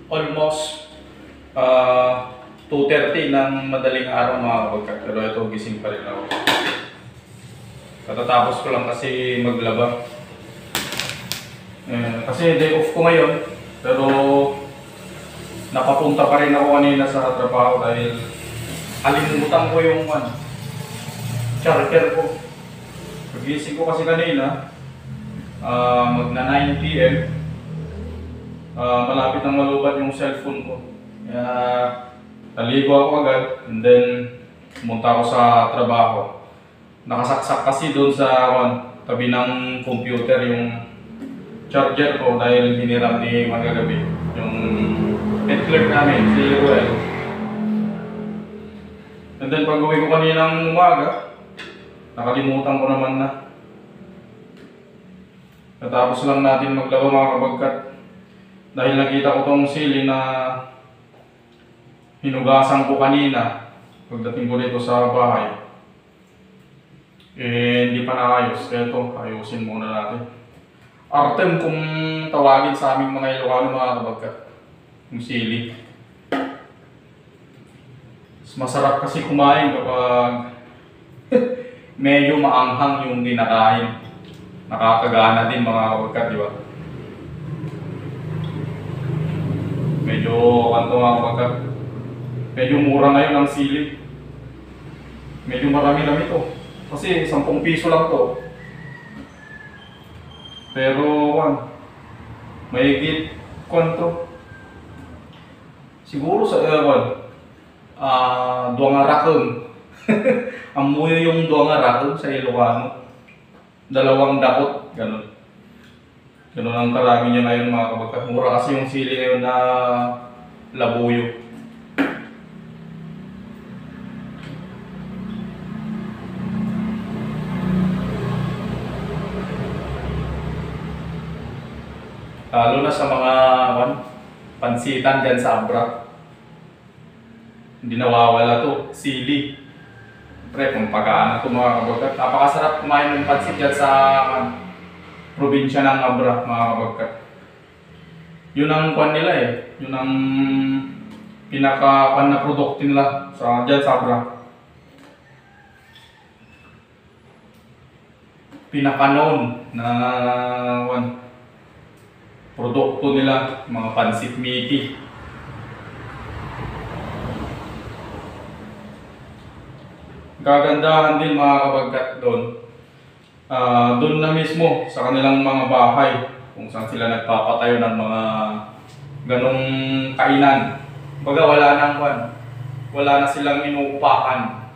almost 2:30 ng madaling araw mga kabagkat. Pero ito, gising pa rin ako. Katatapos ko lang kasi maglaba. Kasi day off ko ngayon. Pero napapunta pa rin ako kanina sa trabaho dahil kalimutan ko yung charger ko. Pagising ko kasi kanina, magna 9 PM, malapit nang malubat yung cellphone ko. Kaya naligo ako agad and then pumunta ako sa trabaho. Nakasaksak kasi doon sa tabi ng computer yung charger ko dahil hiniram ni magagabi yung pet clerk namin, si Ruel. And then pag uwi ko kaninang umaga, nakalimutan ko naman na. Natapos lang natin maglaba mga kabagkat. Dahil nakita ko tong sili na hinugasan ko kanina pagdating ko dito sa bahay. Hindi pa naayos. Kaya ito, ayusin muna natin. Artem kung tawagin sa aming mga Ilocano mga kabagkat. Yung sili. Masarap kasi kumain kapag medyo maanghang yung kinakain. Nakakagana din mga kabagkat, di ba? Medyo mga kabagkat. Medyo mura ngayon ang sili. Medyo marami-rami to. Kasi 10 piso lang to. Pero mahigit kwanto. Siguro sa duangarakong. Amuyo yung duangarakong sa Ilocano. 2 dakot, ganun. Ganun ang karami niya ngayon mga kabagkat. Mura kasi yung sili ngayon na labuyo. Lalo na sa mga pansitan dyan sa Abra. Hindi nawawala to, sili. Pre, kung pagkaan ito mga kabagkat. Napakasarap kumain ng pansit dyan sa probinsya ng Abra mga kabagkat. Yun ang kwan nila Yun ang pinaka-kwan na produkto nila dyan sa Abra. Pinaka-known na produkto nila, mga pansit miti. Kagandahan din mga kabagkat doon. Doon na mismo sa kanilang mga bahay kung saan sila nagpapatayo ng mga ganong kainan. Baga wala na silang inuupahan.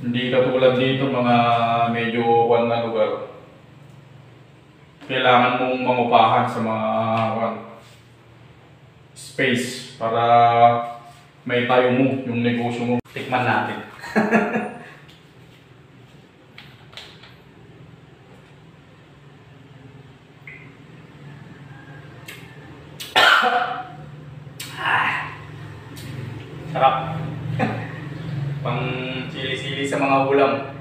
Hindi katulad dito mga medyo na lugar. Kailangan mong mangupahan sa mga space para may tayo mo yung negosyo mo. Tikman natin. Sarap. Pang sili-sili sa mga ulam.